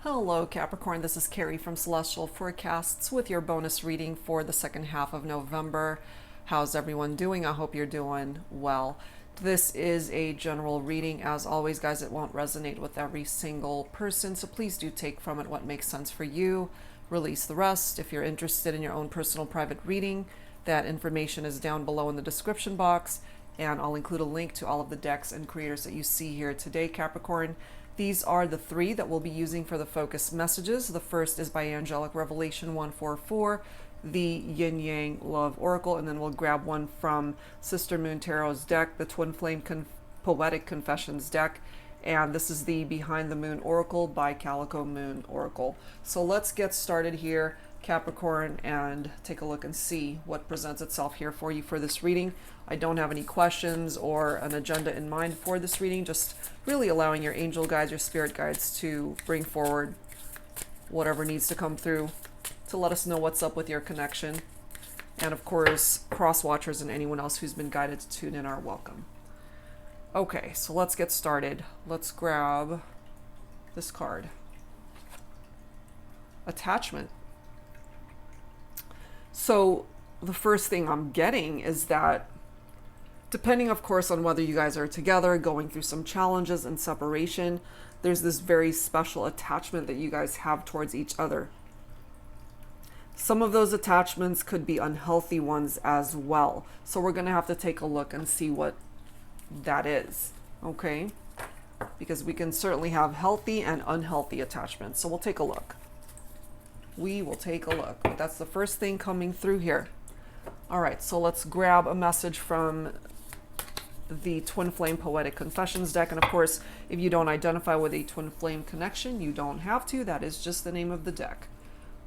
Hello Capricorn, this is Carrie from Celestial Forecasts with your bonus reading for the second half of November. How's everyone doing? I hope you're doing well. This is a general reading. As always, guys, it won't resonate with every single person, so please do take from it what makes sense for you. Release the rest. If you're interested in your own personal private reading, that information is down below in the description box, and I'll include a link to all of the decks and creators that you see here today, Capricorn. These are the three that we'll be using for the focus messages. The first is by Angelic Revelation 144, the Yin Yang Love Oracle, and then we'll grab one from Sister Moon Tarot's deck, the Twin Flame Poetic Confessions deck, and this is the Behind the Moon Oracle by Calico Moon Oracle. So let's get started here, Capricorn, and take a look and see what presents itself here for you for this reading. I don't have any questions or an agenda in mind for this reading, just really allowing your angel guides, your spirit guides to bring forward whatever needs to come through to let us know what's up with your connection. And of course, cross watchers and anyone else who's been guided to tune in are welcome. Okay, so let's get started. Let's grab this card. Attachment. So the first thing I'm getting is that, depending, of course, on whether you guys are together, going through some challenges and separation, there's this very special attachment that you guys have towards each other. Some of those attachments could be unhealthy ones as well. So we're going to have to take a look and see what that is, okay? Because we can certainly have healthy and unhealthy attachments. So we'll take a look. We will take a look. But that's the first thing coming through here. All right, so let's grab a message from the Twin Flame Poetic Confessions deck. And of course, if you don't identify with a Twin Flame connection, you don't have to. That is just the name of the deck.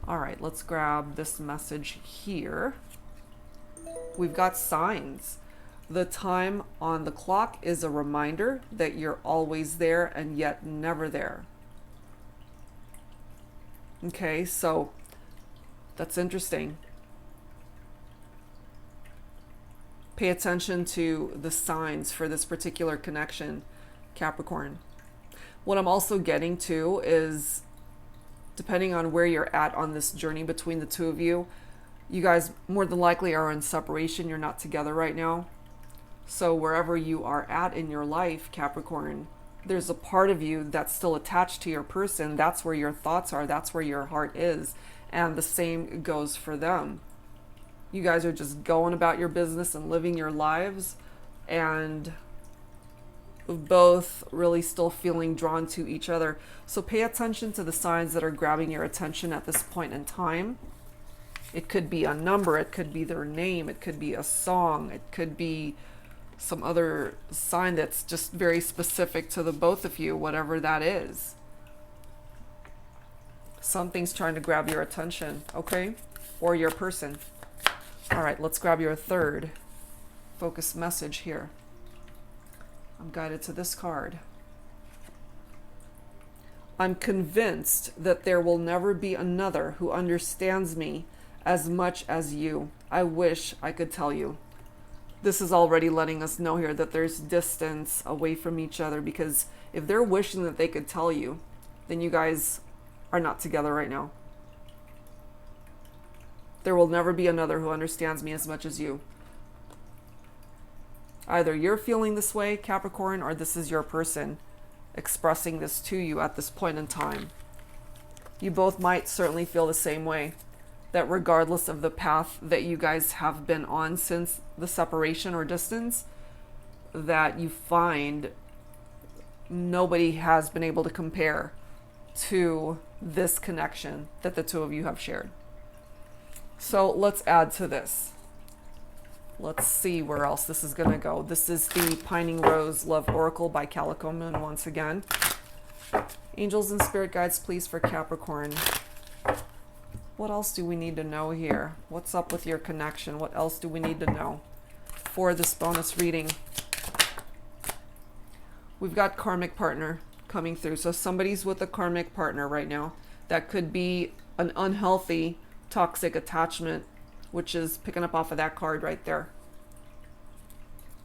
All right, let's grab this message here. We've got signs. The time on the clock is a reminder that you're always there and yet never there. Okay, so that's interesting. Pay attention to the signs for this particular connection, Capricorn. What I'm also getting to is, depending on where you're at on this journey between the two of you, you guys more than likely are in separation. You're not together right now. So wherever you are at in your life, Capricorn, there's a part of you that's still attached to your person. That's where your thoughts are. That's where your heart is. And the same goes for them. You guys are just going about your business and living your lives, and both really still feeling drawn to each other. So pay attention to the signs that are grabbing your attention at this point in time. It could be a number. It could be their name. It could be a song. It could be some other sign that's just very specific to the both of you, whatever that is. Something's trying to grab your attention, okay? Or your person. All right, let's grab your third focus message here. I'm guided to this card. I'm convinced that there will never be another who understands me as much as you. I wish I could tell you. This is already letting us know here that there's distance away from each other, because if they're wishing that they could tell you, then you guys are not together right now. There will never be another who understands me as much as you. Either you're feeling this way, Capricorn, or this is your person expressing this to you at this point in time. You both might certainly feel the same way, that regardless of the path that you guys have been on since the separation or distance, that you find nobody has been able to compare to this connection that the two of you have shared. So let's add to this. Let's see where else this is going to go. This is the Pining Rose Love Oracle by Calico Moon once again. Angels and spirit guides, please, for Capricorn. What else do we need to know here? What's up with your connection? What else do we need to know for this bonus reading? We've got karmic partner coming through. So somebody's with a karmic partner right now. That could be an unhealthy, toxic attachment, which is picking up off of that card right there.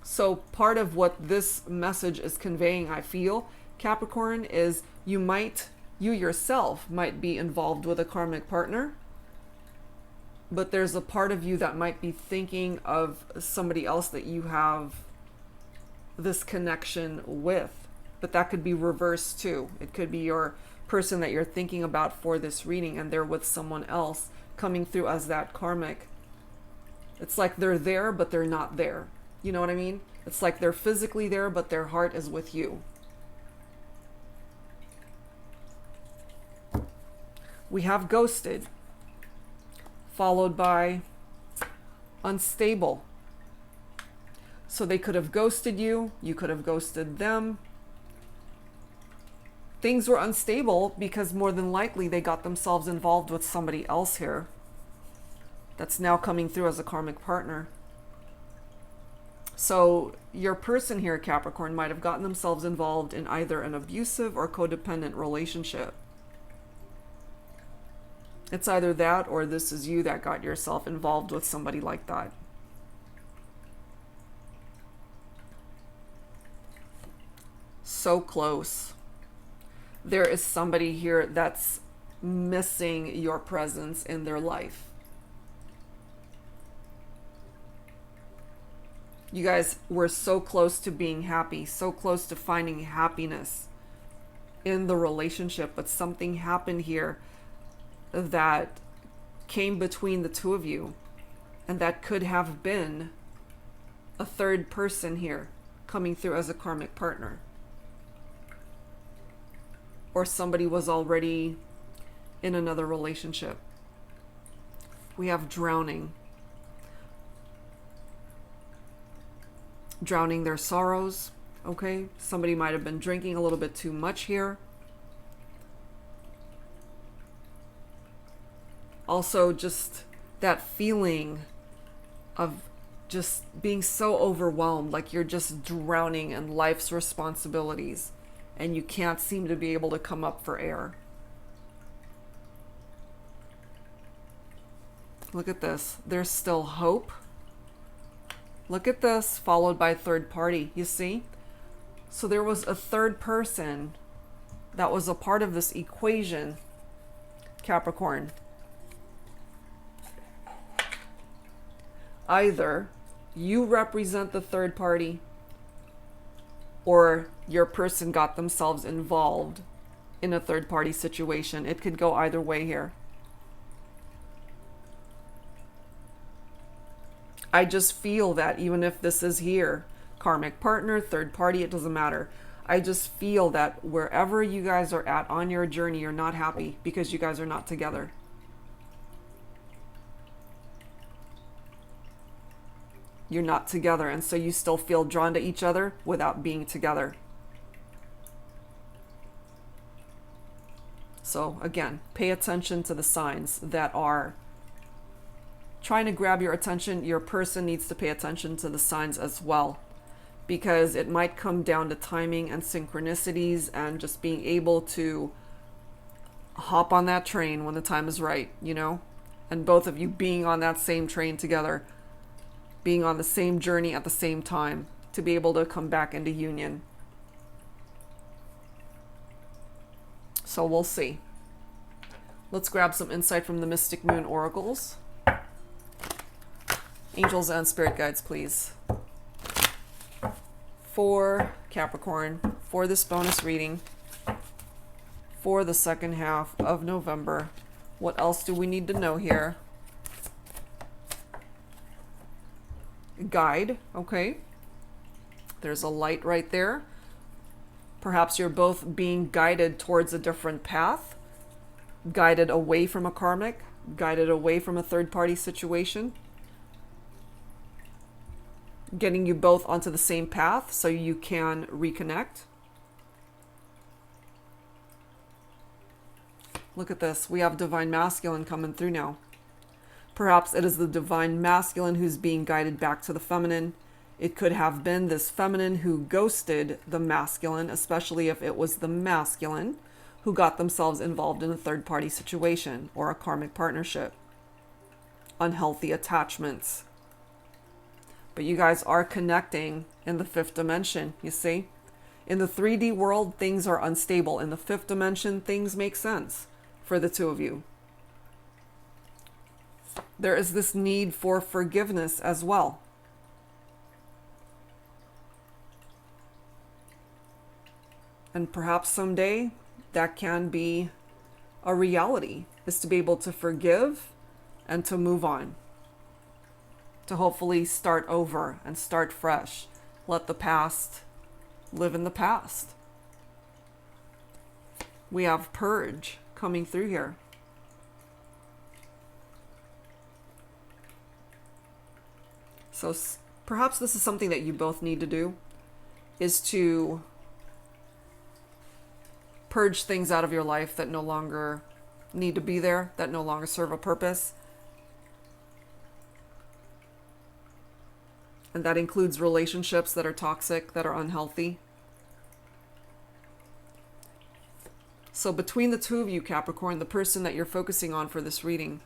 So part of what this message is conveying, I feel, Capricorn, is you might you yourself might be involved with a karmic partner, but there's a part of you that might be thinking of somebody else that you have this connection with. But that could be reversed too. It could be your person that you're thinking about for this reading, and they're with someone else coming through as that karmic. It's like they're there, but they're not there. You know what I mean? It's like they're physically there, but their heart is with you. We have ghosted, followed by unstable. So they could have ghosted you. You could have ghosted them. Things were unstable because more than likely they got themselves involved with somebody else here that's now coming through as a karmic partner. So your person here, Capricorn, might have gotten themselves involved in either an abusive or codependent relationship. It's either that or this is you that got yourself involved with somebody like that. So close. There is somebody here that's missing your presence in their life. You guys were so close to being happy, so close to finding happiness in the relationship, but something happened here that came between the two of you, and that could have been a third person here coming through as a karmic partner, or somebody was already in another relationship. We have drowning their sorrows. Okay, somebody might have been drinking a little bit too much here. Also, just that feeling of just being so overwhelmed, like you're just drowning in life's responsibilities and you can't seem to be able to come up for air. Look at this. There's still hope. Look at this, followed by third party. You see? So there was a third person that was a part of this equation, Capricorn. Either you represent the third party or your person got themselves involved in a third party situation. It could go either way here. I just feel that even if this is here, karmic partner, third party, it doesn't matter. I just feel that wherever you guys are at on your journey, you're not happy because you guys are not together. You're not together, and so you still feel drawn to each other without being together. So again, pay attention to the signs that are trying to grab your attention. Your person needs to pay attention to the signs as well, because it might come down to timing and synchronicities and just being able to hop on that train when the time is right, you know, and both of you being on that same train together, being on the same journey at the same time to be able to come back into union. So we'll see. Let's grab some insight from the Mystic Moon Oracles. Angels and spirit guides, please. For Capricorn, for this bonus reading, for the second half of November. What else do we need to know here? Guide, okay. There's a light right there. Perhaps you're both being guided towards a different path, guided away from a karmic, guided away from a third-party situation, getting you both onto the same path so you can reconnect. Look at this. We have divine masculine coming through now. Perhaps it is the divine masculine who's being guided back to the feminine. It could have been this feminine who ghosted the masculine, especially if it was the masculine who got themselves involved in a third-party situation or a karmic partnership. Unhealthy attachments. But you guys are connecting in the fifth dimension, you see? In the 3D world, things are unstable. In the 5th dimension, things make sense for the two of you. There is this need for forgiveness as well. And perhaps someday that can be a reality, is to be able to forgive and to move on. To hopefully start over and start fresh. Let the past live in the past. We have purge coming through here. So perhaps this is something that you both need to do, is to purge things out of your life that no longer need to be there, that no longer serve a purpose. And that includes relationships that are toxic, that are unhealthy. So between the two of you, Capricorn, the person that you're focusing on for this reading,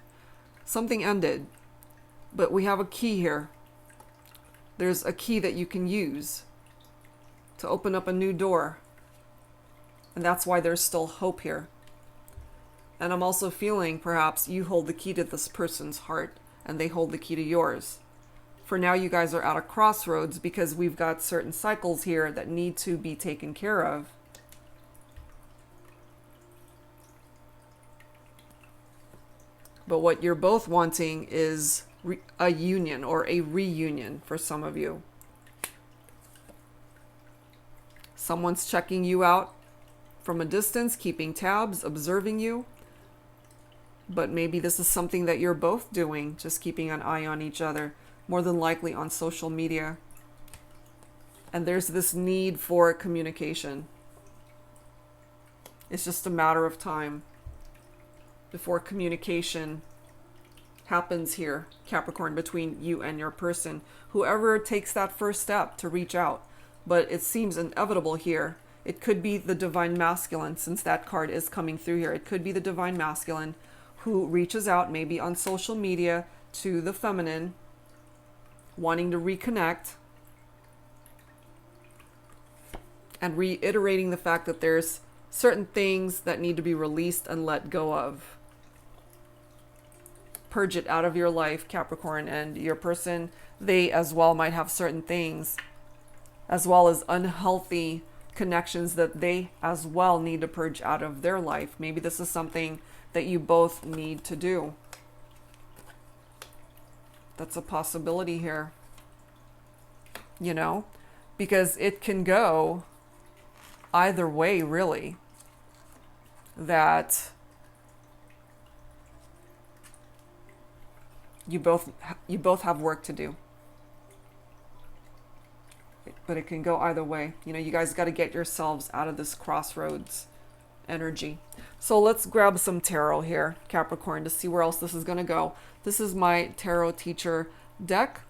something ended. But we have a key here. There's a key that you can use to open up a new door. And that's why there's still hope here. And I'm also feeling perhaps you hold the key to this person's heart and they hold the key to yours. For now, you guys are at a crossroads because we've got certain cycles here that need to be taken care of. But what you're both wanting is a union or a reunion for some of you. Someone's checking you out from a distance, keeping tabs, observing you. But maybe this is something that you're both doing, just keeping an eye on each other, more than likely on social media. And there's this need for communication. It's just a matter of time before communication happens here, Capricorn, between you and your person. Whoever takes that first step to reach out. But it seems inevitable here. It could be the divine masculine, since that card is coming through here. It could be the divine masculine who reaches out, maybe on social media, to the feminine, wanting to reconnect and reiterating the fact that there's certain things that need to be released and let go of. Purge it out of your life, Capricorn, and your person, they as well might have certain things, as well as unhealthy connections that they as well need to purge out of their life. Maybe this is something that you both need to do. That's a possibility here, you know, because it can go either way, really. That you both have work to do. But it can go either way. You know, you guys got to get yourselves out of this crossroads energy. So let's grab some tarot here, Capricorn, to see where else this is going to go. This is my tarot teacher deck.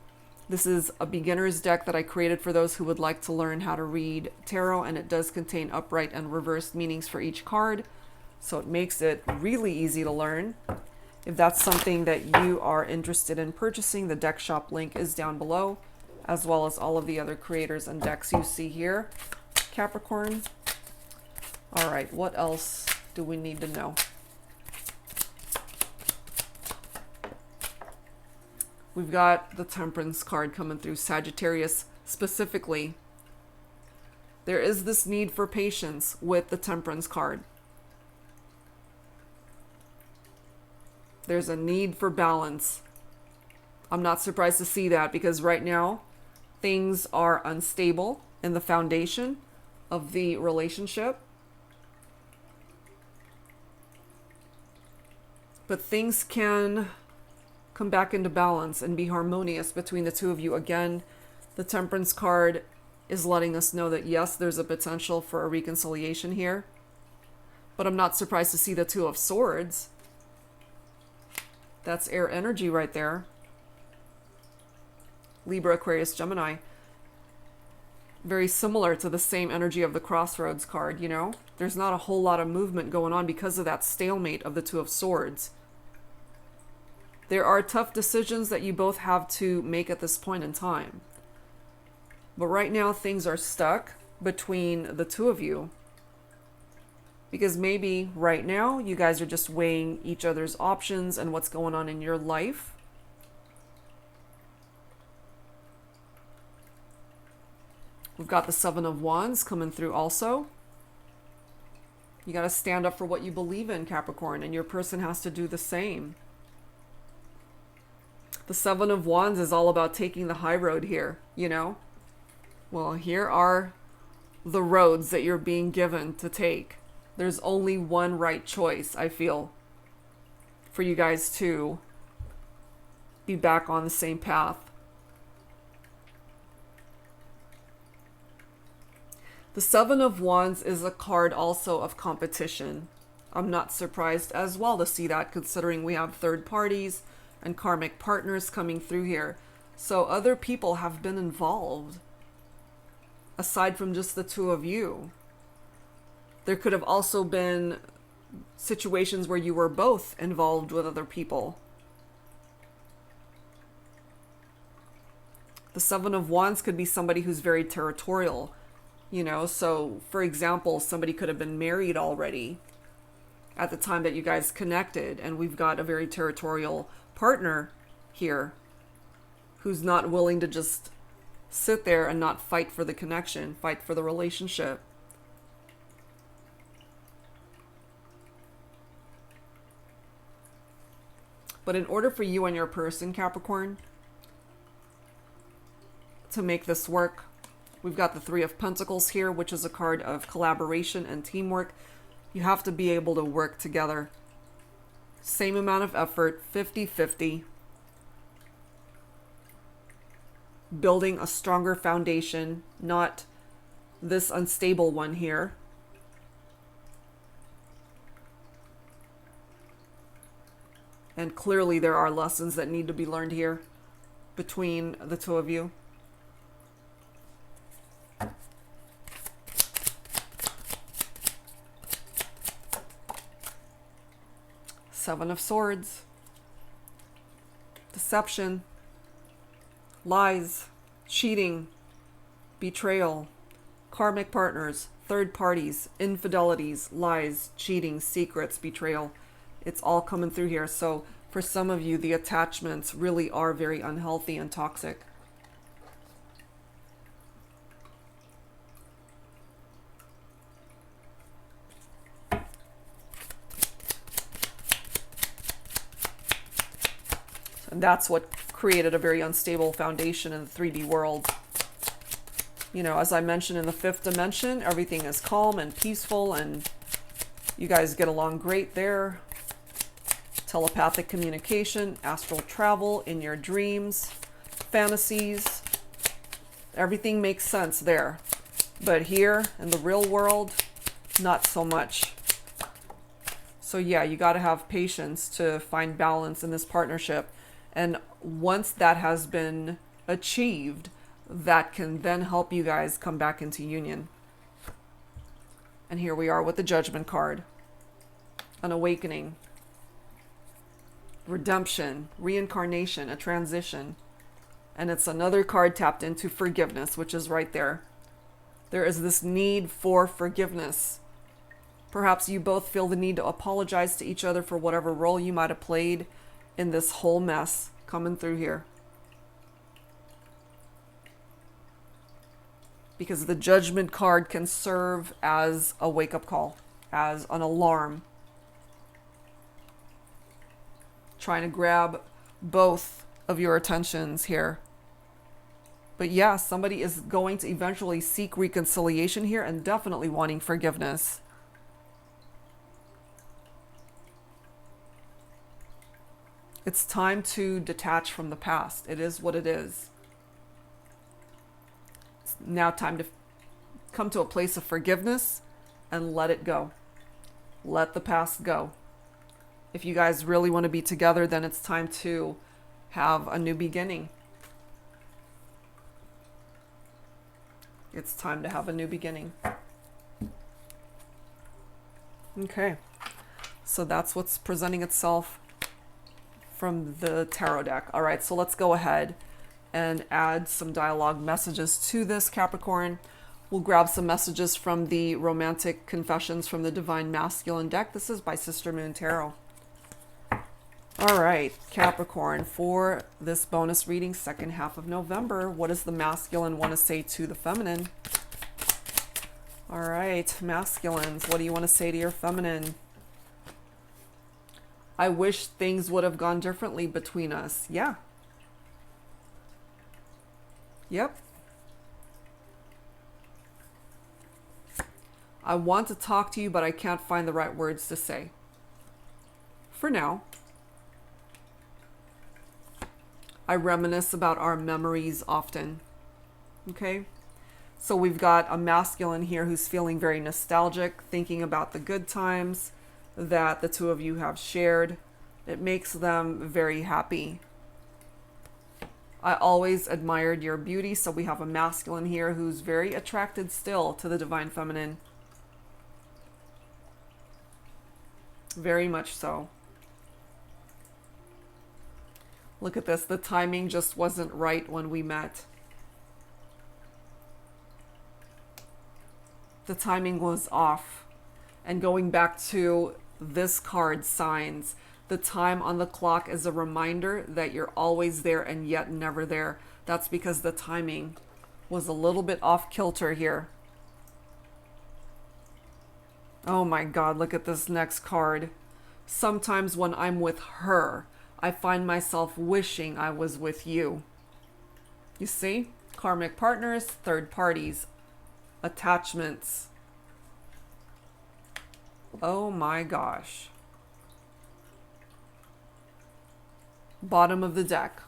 This is a beginner's deck that I created for those who would like to learn how to read tarot, and it does contain upright and reversed meanings for each card. So it makes it really easy to learn. If that's something that you are interested in purchasing, the deck shop link is down below, as well as all of the other creators and decks you see here, Capricorn. All right, what else do we need to know? We've got the Temperance card coming through, Sagittarius specifically. There is this need for patience with the Temperance card. There's a need for balance. I'm not surprised to see that, because right now things are unstable in the foundation of the relationship. But things can come back into balance and be harmonious between the two of you. Again, the Temperance card is letting us know that yes, there's a potential for a reconciliation here. But I'm not surprised to see the Two of Swords. That's air energy right there. Libra, Aquarius, Gemini. Very similar to the same energy of the Crossroads card, you know? There's not a whole lot of movement going on because of that stalemate of the Two of Swords. There are tough decisions that you both have to make at this point in time. But right now things are stuck between the two of you. Because maybe right now you guys are just weighing each other's options and what's going on in your life. We've got the Seven of Wands coming through also. You got to stand up for what you believe in, Capricorn, and your person has to do the same. The Seven of Wands is all about taking the high road here, you know? Well, here are the roads that you're being given to take. There's only one right choice, I feel, for you guys to be back on the same path. The Seven of Wands is a card also of competition. I'm not surprised as well to see that, considering we have third parties and karmic partners coming through here. So other people have been involved, aside from just the two of you. There could have also been situations where you were both involved with other people. The Seven of Wands could be somebody who's very territorial, you know. So, for example, somebody could have been married already at the time that you guys connected, and we've got a very territorial partner here who's not willing to just sit there and not fight for the connection, fight for the relationship. But in order for you and your person, Capricorn, to make this work, we've got the Three of Pentacles here, which is a card of collaboration and teamwork. You have to be able to work together. Same amount of effort, 50-50. Building a stronger foundation, not this unstable one here. And clearly there are lessons that need to be learned here between the two of you. Seven of Swords. Deception. Lies. Cheating. Betrayal. Karmic partners. Third parties. Infidelities. Lies. Cheating. Secrets. Betrayal. It's all coming through here. So for some of you, the attachments really are very unhealthy and toxic. And that's what created a very unstable foundation in the 3D world. You know, as I mentioned, in the fifth dimension, everything is calm and peaceful, and you guys get along great there. Telepathic communication, astral travel in your dreams, fantasies. Everything makes sense there. But here in the real world, not so much. So yeah, you got to have patience to find balance in this partnership. And once that has been achieved, that can then help you guys come back into union. And here we are with the Judgment card. An awakening. Redemption. Reincarnation. A transition. And it's another card tapped into forgiveness, which is right there. There is this need for forgiveness. Perhaps you both feel the need to apologize to each other for whatever role you might have played in this whole mess coming through here. Because the Judgment card can serve as a wake-up call, as an alarm. Trying to grab both of your attentions here. But yeah, somebody is going to eventually seek reconciliation here and definitely wanting forgiveness. It's time to detach from the past. It is what it is. It's now time to come to a place of forgiveness and let it go. Let the past go. If you guys really want to be together, then it's time to have a new beginning. It's time to have a new beginning. Okay. So that's what's presenting itself from the tarot deck. All right, so let's go ahead and add some dialogue messages to this, Capricorn. We'll grab some messages from the Romantic Confessions from the Divine Masculine deck. This is by Sister Moon Tarot. All right, Capricorn, for this bonus reading, second half of November, what does the masculine want to say to the feminine? All right, masculines, what do you want to say to your feminine? I wish things would have gone differently between us. Yeah. Yep. I want to talk to you, but I can't find the right words to say. For now. I reminisce about our memories often. Okay? So we've got a masculine here who's feeling very nostalgic, thinking about the good times that the two of you have shared. It makes them very happy. I always admired your beauty. So we have a masculine here who's very attracted still to the divine feminine. Very much so. Look at this. The timing just wasn't right when we met. The timing was off. And going back to this card, signs, the time on the clock is a reminder that you're always there and yet never there. That's because the timing was a little bit off kilter here. Oh my God, look at this next card. Sometimes when I'm with her, I find myself wishing I was with you. You see? Karmic partners, third parties, attachments. Oh my gosh. Bottom of the deck.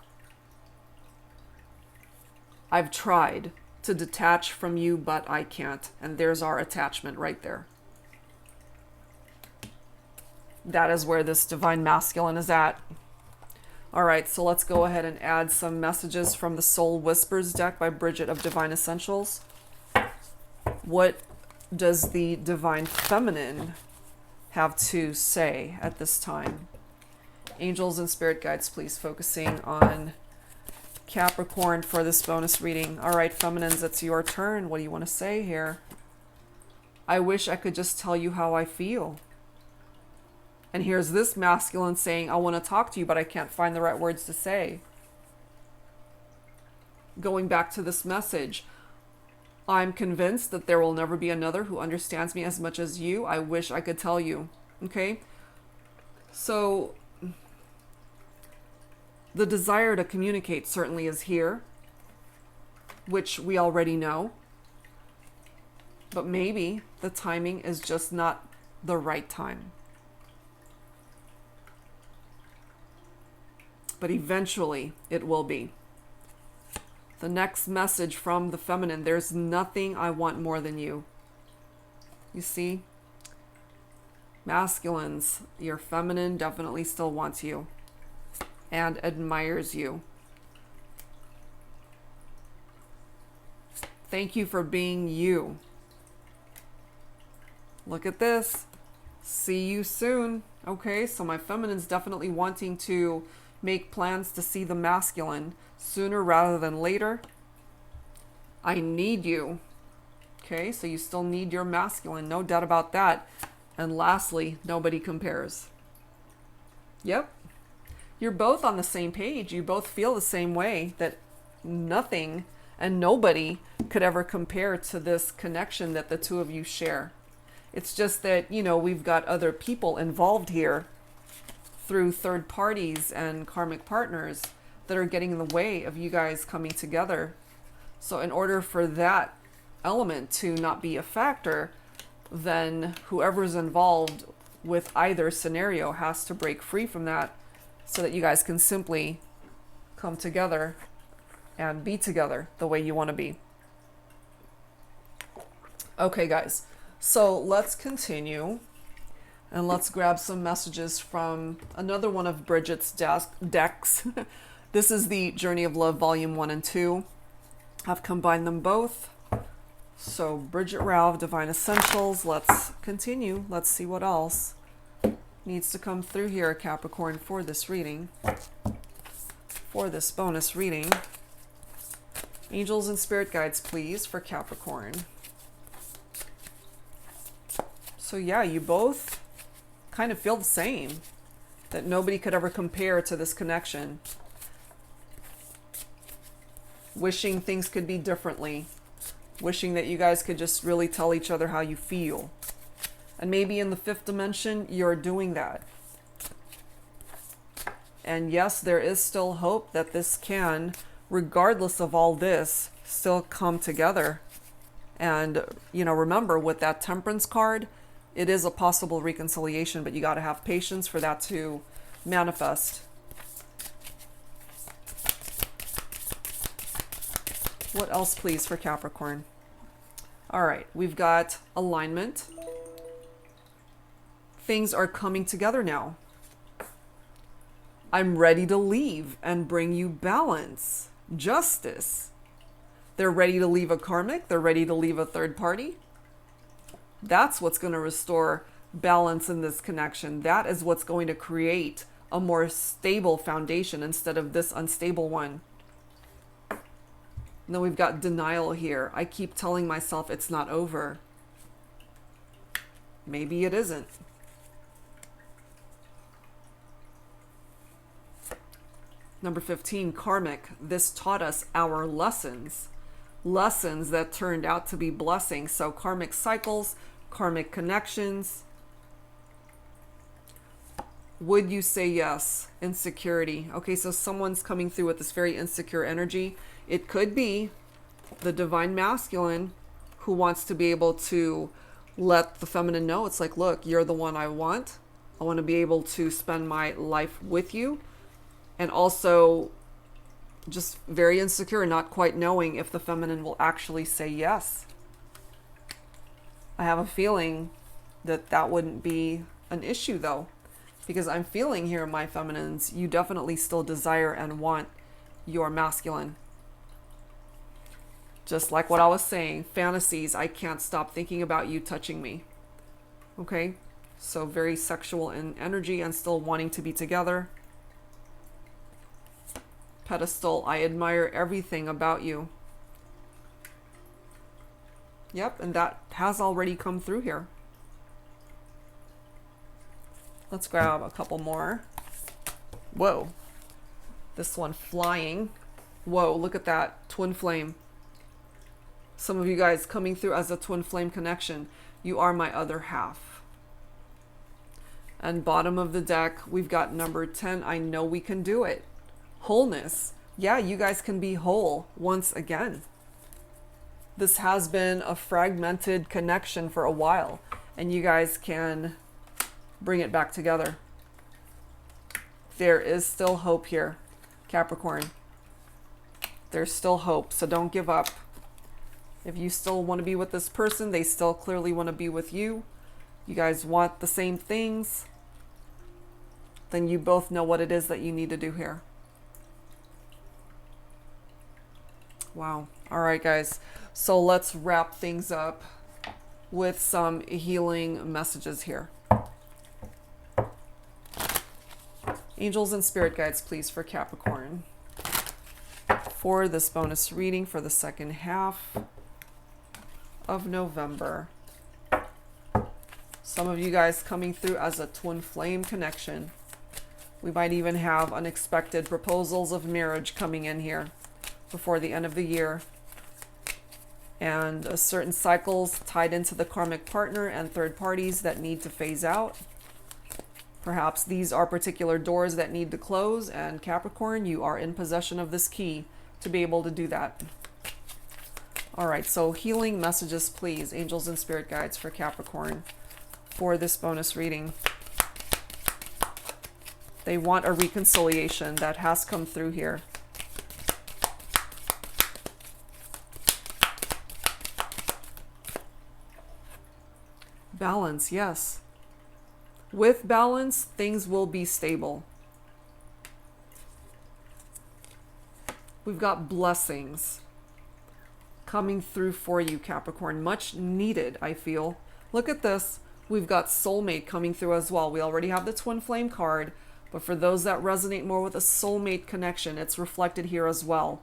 I've tried to detach from you, but I can't. And there's our attachment right there. That is where this divine masculine is at. All right, so let's go ahead and add some messages from the Soul Whispers deck by Bridget of Divine Essentials. What does the divine feminine have to say at this time? Angels and spirit guides, please, focusing on Capricorn for this bonus reading. All right, feminines, it's your turn. What do you want to say here? I wish I could just tell you how I feel. And here's this masculine saying, I want to talk to you, but I can't find the right words to say. Going back to this message, I'm convinced that there will never be another who understands me as much as you. I wish I could tell you. Okay? So the desire to communicate certainly is here, which we already know. But maybe the timing is just not the right time. But eventually it will be. The next message from the feminine, there's nothing I want more than you. You see? Masculines, your feminine definitely still wants you and admires you. Thank you for being you. Look at this. See you soon. Okay, so my feminine's definitely wanting to make plans to see the masculine sooner rather than later. I need you. Okay, so you still need your masculine, no doubt about that. And lastly, nobody compares. Yep. You're both on the same page. You both feel the same way, that nothing and nobody could ever compare to this connection that the two of you share. It's just that, you know, we've got other people involved here through third parties and karmic partners that are getting in the way of you guys coming together. So in order for that element to not be a factor, then whoever's involved with either scenario has to break free from that so that you guys can simply come together and be together the way you want to be. Okay, guys, so let's continue. And let's grab some messages from another one of Bridget's decks. This is the Journey of Love, Volume 1 and 2. I've combined them both. So Bridget Rao of Divine Essentials. Let's continue. Let's see what else needs to come through here, Capricorn, for this reading. For this bonus reading. Angels and spirit guides, please, for Capricorn. So yeah, you both kind of feel the same, that nobody could ever compare to this connection. Wishing things could be differently. Wishing that you guys could just really tell each other how you feel. And maybe in the fifth dimension, you're doing that. And yes, there is still hope that this can, regardless of all this, still come together. And, you know, remember with that Temperance card, it is a possible reconciliation, but you got to have patience for that to manifest. What else, please, for Capricorn? All right, we've got alignment. Things are coming together now. I'm ready to leave and bring you balance, justice. They're ready to leave a karmic. They're ready to leave a third party. That's what's going to restore balance in this connection. That is what's going to create a more stable foundation instead of this unstable one. And then we've got denial here. I keep telling myself it's not over. Maybe it isn't. Number 15, karmic. This taught us our lessons. Lessons that turned out to be blessings. So karmic cycles, karmic connections. Would you say yes? Insecurity. Okay, so someone's coming through with this very insecure energy. It could be the divine masculine who wants to be able to let the feminine know. It's like, look, you're the one I want. I want to be able to spend my life with you. And also just very insecure, not quite knowing if the feminine will actually say yes. I have a feeling that that wouldn't be an issue though, because I'm feeling here, my feminines, you definitely still desire and want your masculine. Just like what I was saying, fantasies, I can't stop thinking about you touching me. Okay, so very sexual in energy and still wanting to be together. Pedestal, I admire everything about you. Yep, and that has already come through here. Let's grab a couple more. Whoa, this one flying. Whoa, look at that, twin flame. Some of you guys coming through as a twin flame connection. You are my other half. And bottom of the deck, we've got number 10. I know we can do it. Wholeness. Yeah, you guys can be whole once again. This has been a fragmented connection for a while, and you guys can bring it back together. There is still hope here, Capricorn. There's still hope, so don't give up. If you still want to be with this person, they still clearly want to be with you. You guys want the same things. Then you both know what it is that you need to do here. Wow. All right, guys. So let's wrap things up with some healing messages here. Angels and spirit guides, please, for Capricorn. For this bonus reading for the second half of November. Some of you guys coming through as a twin flame connection. We might even have unexpected proposals of marriage coming in here before the end of the year. And certain cycles tied into the karmic partner and third parties that need to phase out. Perhaps these are particular doors that need to close, and Capricorn, you are in possession of this key to be able to do that. All right, so healing messages, please, angels and spirit guides for Capricorn for this bonus reading. They want a reconciliation that has come through here. Balance, yes. With balance, things will be stable. We've got blessings coming through for you, Capricorn. Much needed, I feel. Look at this. We've got soulmate coming through as well. We already have the twin flame card, but for those that resonate more with a soulmate connection, it's reflected here as well.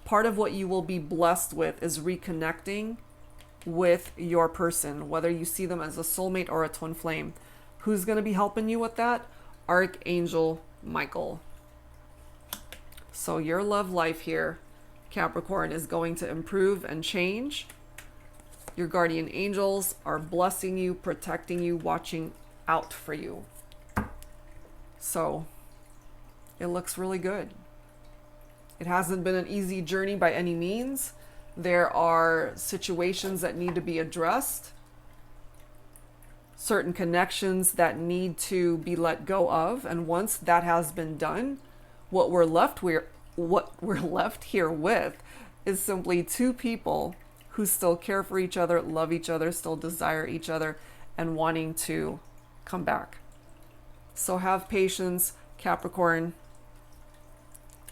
Part of what you will be blessed with is reconnecting with your person, whether you see them as a soulmate or a twin flame. Who's going to be helping you with that? Archangel Michael. So your love life here, Capricorn, is going to improve and change. Your guardian angels are blessing you, protecting you, watching out for you. So it looks really good. It hasn't been an easy journey by any means. There are situations that need to be addressed, certain connections that need to be let go of, and once that has been done, what we're left here with is simply two people who still care for each other, love each other, still desire each other, and wanting to come back. So have patience, Capricorn.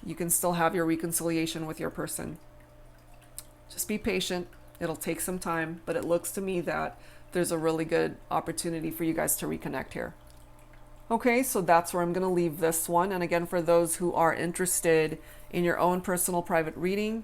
You can still have your reconciliation with your person. Just be patient. It'll take some time, but it looks to me that there's a really good opportunity for you guys to reconnect here. Okay, so that's where I'm going to leave this one. And again, for those who are interested in your own personal private reading,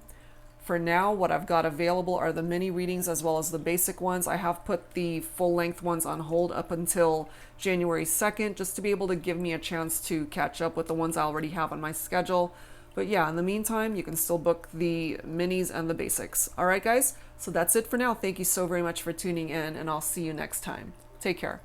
for now, what I've got available are the mini readings as well as the basic ones. I have put the full-length ones on hold up until January 2nd, just to be able to give me a chance to catch up with the ones I already have on my schedule. But yeah, in the meantime, you can still book the minis and the basics. All right, guys? So that's it for now. Thank you so very much for tuning in, and I'll see you next time. Take care.